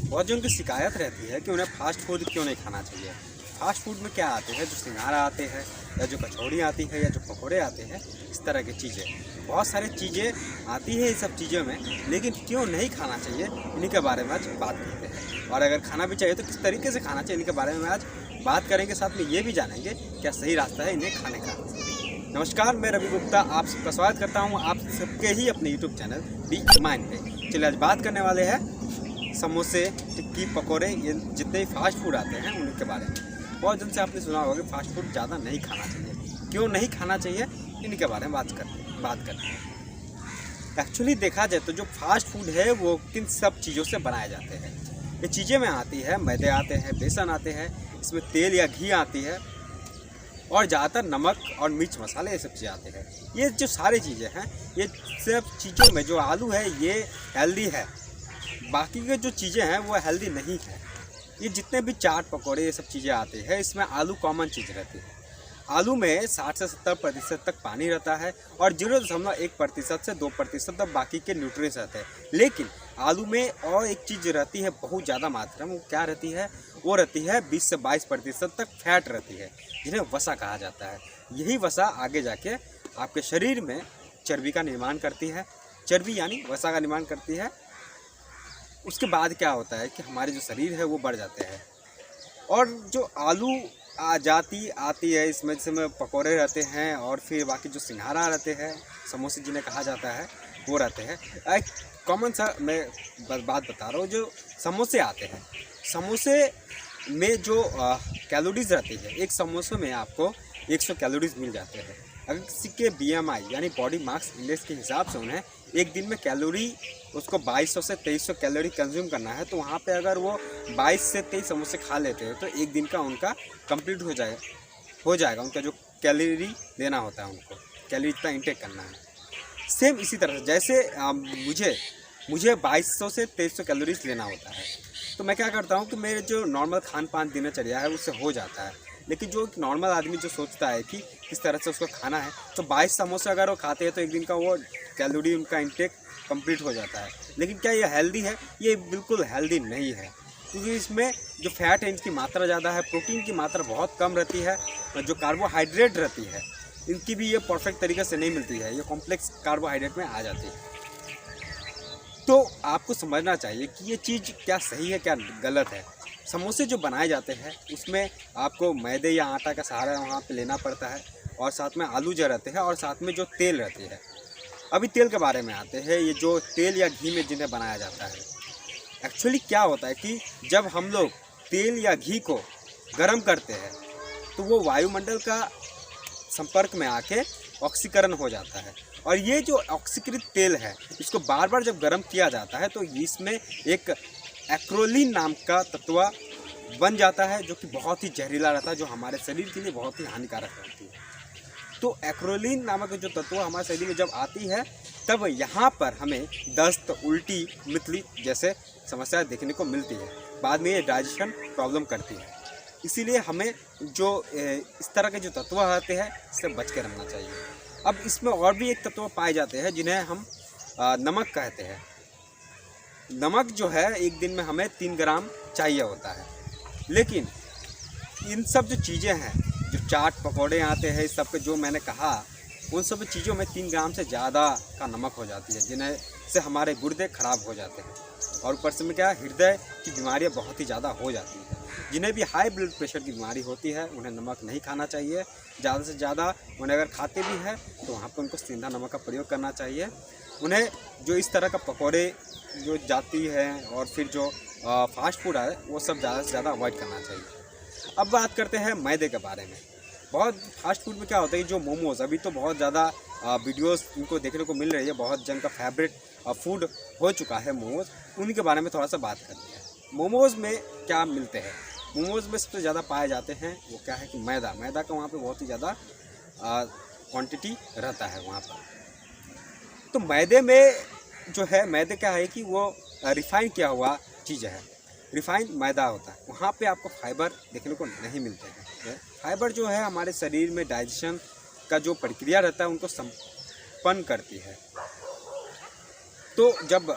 बहुत जन की शिकायत रहती है कि उन्हें फास्ट फूड क्यों नहीं खाना चाहिए। फास्ट फूड में क्या आते हैं, जो सिंघाड़ा आते हैं या जो कचौड़ी आती है या जो पकौड़े आते हैं, इस तरह की चीज़ें, बहुत सारी चीज़ें आती है इन सब चीज़ों में, लेकिन क्यों नहीं खाना चाहिए, इन्हीं के बारे में आज बात करते हैं। और अगर खाना भी चाहिए तो किस तरीके से खाना चाहिए, इनके बारे में आज बात करेंगे। साथ में ये भी जानेंगे क्या सही रास्ता है इन्हें खाने का। नमस्कार, मैं रवि गुप्ता आप सबका स्वागत करता हूँ आप सबके ही अपने यूट्यूब चैनल बी माइंड पे। चलिए आज बात करने वाले हैं समोसे, टिक्की, पकोड़े, ये जितने फास्ट फूड आते हैं उनके बारे में। बहुत दिन से आपने सुना होगा कि फास्ट फूड ज़्यादा नहीं खाना चाहिए, क्यों नहीं खाना चाहिए, इनके बारे में बात करते हैं। एक्चुअली देखा जाए तो जो फास्ट फूड है वो किन सब चीज़ों से बनाए जाते हैं। ये चीज़ें में आती है, मैदे आते हैं, बेसन आते हैं, इसमें तेल या घी आती है और ज़्यादातर नमक और मिर्च मसाले ये सब चीज़ें आते हैं। ये जो सारी चीज़ें हैं, ये सब चीज़ों में जो आलू है ये हेल्दी है, बाकी के जो चीज़ें हैं वो हेल्दी नहीं है। ये जितने भी चाट पकौड़े ये सब चीज़ें आते हैं, इसमें आलू कॉमन चीज़ रहती है। आलू में 60 से 70% तक पानी रहता है और 0.1% से 2% तक बाकी के न्यूट्रिएंट्स रहते हैं। लेकिन आलू में और एक चीज़ रहती है बहुत ज़्यादा मात्रा में, वो क्या रहती है, वो रहती है 20 से 22% तक फैट रहती है, जिन्हें वसा कहा जाता है। यही वसा आगे जाके आपके शरीर में चर्बी का निर्माण करती है, चर्बी यानी वसा का निर्माण करती है। उसके बाद क्या होता है कि हमारे जो शरीर है वो बढ़ जाते हैं। और जो आलू आती है, इसमें से पकोड़े रहते हैं और फिर बाकी जो सिंघाड़ा रहते हैं, समोसे जिन्हें कहा जाता है, वो रहते हैं। एक कॉमन सा मैं बात बता रहा हूँ, जो समोसे आते हैं, समोसे में जो कैलोरीज रहती है, एक समोसे में आपको 100 कैलोरीज मिल जाते हैं। अगर किसी के BMI यानी बॉडी मास इंडेक्स के हिसाब से उन्हें एक दिन में कैलोरी उसको 2200 से 2300 कैलोरी कंज्यूम करना है, तो वहाँ पे अगर वो 22 से 23 समोसे खा लेते हैं तो एक दिन का उनका कंप्लीट हो जाएगा। उनका जो कैलोरी लेना होता है, उनको कैलोरी इतना इंटेक करना है। सेम इसी तरह से जैसे मुझे 2200 से 2300 कैलोरीज लेना होता है, तो मैं क्या करता हूँ कि मेरे जो नॉर्मल खान पान दिनचर्या है उससे हो जाता है। लेकिन जो नॉर्मल आदमी जो सोचता है कि किस तरह से उसको खाना है, तो 22 समोसे अगर वो खाते हैं तो एक दिन का वो कैलोरी उनका इंटेक कंप्लीट हो जाता है। लेकिन क्या ये हेल्दी है? ये बिल्कुल हेल्दी नहीं है, क्योंकि इसमें जो फैट है इसकी मात्रा ज़्यादा है, प्रोटीन की मात्रा बहुत कम रहती है, और जो कार्बोहाइड्रेट रहती है इनकी भी ये परफेक्ट तरीके से नहीं मिलती है, ये कॉम्प्लेक्स कार्बोहाइड्रेट में आ जाती है। तो आपको समझना चाहिए कि ये चीज़ क्या सही है क्या गलत है। समोसे जो बनाए जाते हैं उसमें आपको मैदे या आटा का सहारा वहाँ पे लेना पड़ता है, और साथ में आलू जो रहते हैं, और साथ में जो तेल रहती है। अभी तेल के बारे में आते हैं, ये जो तेल या घी में जिन्हें बनाया जाता है, एक्चुअली क्या होता है कि जब हम लोग तेल या घी को गर्म करते हैं तो वो वायुमंडल का संपर्क में आके ऑक्सीकरण हो जाता है, और ये जो ऑक्सीकृत तेल है इसको बार बार जब गर्म किया जाता है तो इसमें एक एक्रोलीन नाम का तत्व बन जाता है, जो कि बहुत ही जहरीला रहता है, जो हमारे शरीर के लिए बहुत ही हानिकारक रहती है। तो एक्रोलीन नामक जो तत्व हमारे शरीर में जब आती है, तब यहाँ पर हमें दस्त, उल्टी, मितली जैसे समस्याएं देखने को मिलती है। बाद में ये डाइजेशन प्रॉब्लम करती है। इसीलिए हमें जो इस तरह के जो तत्व आते हैं इससे बच के रहना चाहिए। अब इसमें और भी एक तत्व पाए जाते हैं जिन्हें हम नमक कहते हैं। नमक जो है एक दिन में हमें 3 ग्राम चाहिए होता है, लेकिन इन सब जो चीज़ें हैं, जो चाट पकौड़े आते हैं, इस सब के जो मैंने कहा, उन सब चीज़ों में 3 ग्राम से ज़्यादा का नमक हो जाती है, जिन्हें से हमारे गुर्दे खराब हो जाते हैं, और ऊपर से में क्या, हृदय की बीमारियां बहुत ही ज़्यादा हो जाती है। जिन्हें भी हाई ब्लड प्रेशर की बीमारी होती है उन्हें नमक नहीं खाना चाहिए। ज़्यादा से ज़्यादा उन्हें अगर खाते भी हैं तो वहाँ पर उनको सेंधा नमक का प्रयोग करना चाहिए। उन्हें जो इस तरह का पकौड़े जो जाती है और फिर जो फास्ट फूड है वो सब ज़्यादा से ज़्यादा अवॉइड करना चाहिए। अब बात करते हैं मैदे के बारे में। बहुत फास्ट फूड में क्या होता है, जो मोमोज़, अभी तो बहुत ज़्यादा वीडियोस इनको देखने को मिल रही है, बहुत जन का फेवरेट फूड हो चुका है मोमोज़। उन्हीं के बारे में थोड़ा सा बात करते हैं। मोमोज़ में क्या मिलते हैं? मोमोज़ में सबसे ज़्यादा पाए जाते हैं वो क्या है कि मैदा का वहाँ पे बहुत ही ज़्यादा क्वांटिटी रहता है वहाँ पर। तो मैदे में जो है, मैदे क्या है कि वो रिफ़ाइन किया हुआ चीज़ है, रिफ़ाइंड मैदा होता है। वहाँ पे आपको फाइबर देखने को नहीं मिलते हैं। फाइबर जो है हमारे शरीर में डाइजेशन का जो प्रक्रिया रहता है उनको संपन्न करती है। तो जब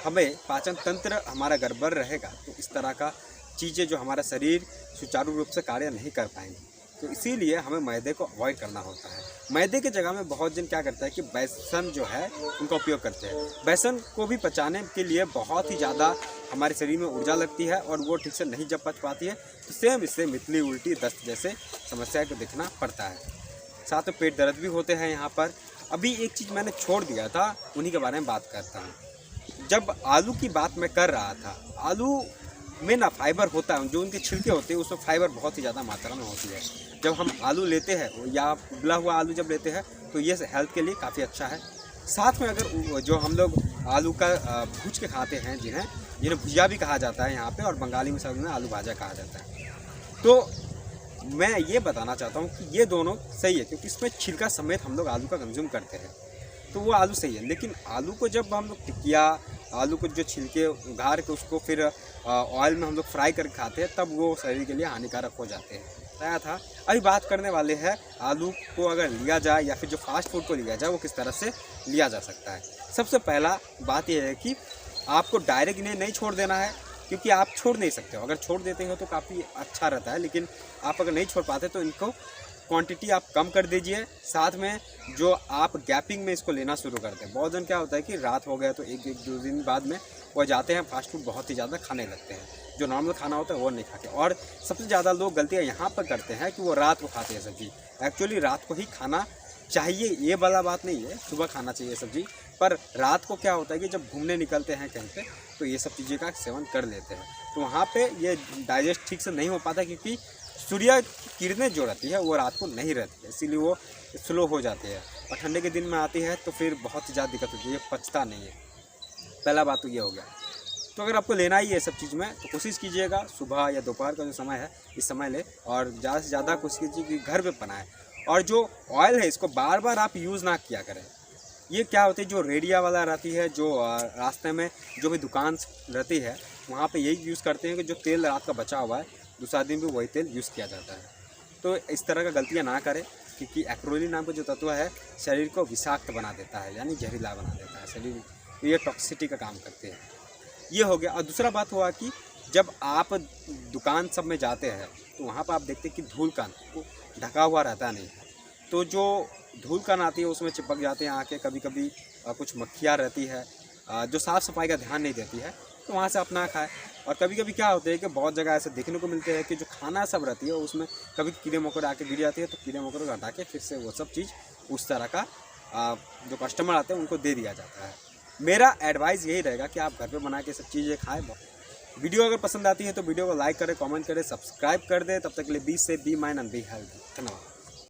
हमें पाचन तंत्र हमारा गड़बड़ रहेगा तो इस तरह का चीज़ें जो हमारा शरीर सुचारू रूप से कार्य नहीं कर पाएंगे। तो इसीलिए हमें मैदे को अवॉइड करना होता है। मैदे की जगह में बहुत जन क्या करता है कि बेसन जो है उनका उपयोग करते हैं। बेसन को भी पचाने के लिए बहुत ही ज़्यादा हमारे शरीर में ऊर्जा लगती है और वो ठीक से नहीं जब पच पाती है, तो सेम इससे मितली, उल्टी, दस्त जैसे समस्या को देखना पड़ता है। साथ में पेट दर्द भी होते हैं यहाँ पर। अभी एक चीज़ मैंने छोड़ दिया था, उन्हीं के बारे में बात करता हूँ। जब आलू की बात मैं कर रहा था, आलू में ना फाइबर होता है, जो उनके छिलके होते हैं उसमें फाइबर बहुत ही ज़्यादा मात्रा में होती है। जब हम आलू लेते हैं या उबला हुआ आलू जब लेते हैं तो ये हेल्थ के लिए काफ़ी अच्छा है। साथ में अगर जो हम लोग आलू का भूज के खाते हैं, जिन्हें भुजिया भी कहा जाता है यहाँ पे, और बंगाली में सब में आलू भाजा कहा जाता है, तो मैं ये बताना चाहता हूँ कि ये दोनों सही है, क्योंकि इसमें छिलका समेत हम लोग आलू का कंज्यूम करते हैं, तो वो आलू सही है। लेकिन आलू को जब हम लोग टिकिया, आलू को जो छिलके उघाड़ के उसको फिर ऑयल में हम लोग फ्राई करके खाते हैं, तब वो शरीर के लिए हानिकारक हो जाते हैं। बताया था। अभी बात करने वाले हैं आलू को अगर लिया जाए या फिर जो फास्ट फूड को लिया जाए वो किस तरह से लिया जा सकता है। सबसे पहला बात यह है कि आपको डायरेक्ट इन्हें नहीं छोड़ देना है, क्योंकि आप छोड़ नहीं सकते हो। अगर छोड़ देते हो तो काफ़ी अच्छा रहता है, लेकिन आप अगर नहीं छोड़ पाते तो इनको क्वांटिटी आप कम कर दीजिए। साथ में जो आप गैपिंग में इसको लेना शुरू करते हैं। बहुत जन क्या होता है कि रात हो गया तो एक दो दिन बाद में वो जाते हैं फास्ट फूड बहुत ही ज़्यादा खाने लगते हैं, जो नॉर्मल खाना होता है वो नहीं खाते। और सबसे ज़्यादा लोग गलतियाँ यहाँ पर करते हैं कि वो रात को खाते हैं सब्जी। एक्चुअली रात को ही खाना चाहिए, ये वाला बात नहीं है, सुबह खाना चाहिए सब्जी। पर रात को क्या होता है कि जब घूमने निकलते हैं कहीं पे तो ये सब चीज़ें का सेवन कर लेते हैं, तो वहाँ पे ये डाइजेस्ट ठीक से नहीं हो पाता, क्योंकि सूर्य की किरणें जो रहती है वो रात को नहीं रहती है, इसीलिए वो स्लो हो जाती है। और ठंडे के दिन में आती है तो फिर बहुत ज़्यादा दिक्कत होती है, ये पचता नहीं है। पहला बात तो ये हो गया। तो अगर आपको लेना ही है सब चीज़ में तो कोशिश कीजिएगा सुबह या दोपहर का जो समय है इस समय ले, और ज़्यादा से ज़्यादा कोशिश कीजिए कि घर पे बनाएं। और जो ऑयल है इसको बार बार आप यूज़ ना किया करें। ये क्या होती है, जो रेडिया वाला रहती है, जो रास्ते में जो भी दुकान रहती है वहाँ पे यही यूज़ करते हैं कि जो तेल रात का बचा हुआ है दूसरा दिन भी वही तेल यूज़ किया जाता है। तो इस तरह का गलतियाँ ना करें, क्योंकि एक्रोलीन नाम का जो तत्व है शरीर को विषाक्त बना देता है, यानी जहरीला बना देता है शरीर, तो ये टॉक्सिसिटी का काम करते हैं। ये हो गया। और दूसरा बात हुआ कि जब आप दुकान सब में जाते हैं तो वहाँ पर आप देखते हैं कि धूल कण को ढका हुआ रहता नहीं है, तो जो धूल कण आती है उसमें चिपक जाते हैं आके। कभी कभी कुछ मक्खियाँ रहती है जो साफ़ सफाई का ध्यान नहीं देती है, तो वहाँ से अपना खाए। और कभी कभी क्या होता है कि बहुत जगह ऐसे देखने को मिलते हैं कि जो खाना सब रहती है उसमें कभी कीड़े मकोड़े आके गिर जाती है, तो कीड़े मकोड़े को हटा के फिर से वो सब चीज़ उस तरह का जो कस्टमर आते हैं उनको दे दिया जाता है। मेरा एडवाइस यही रहेगा कि आप घर पे बना के सब चीज़ें खाएं। वीडियो अगर पसंद आती है तो वीडियो को लाइक करें, कमेंट करें, सब्सक्राइब कर दें। तब तक के लिए be safe, be mind and be healthy. धन्यवाद।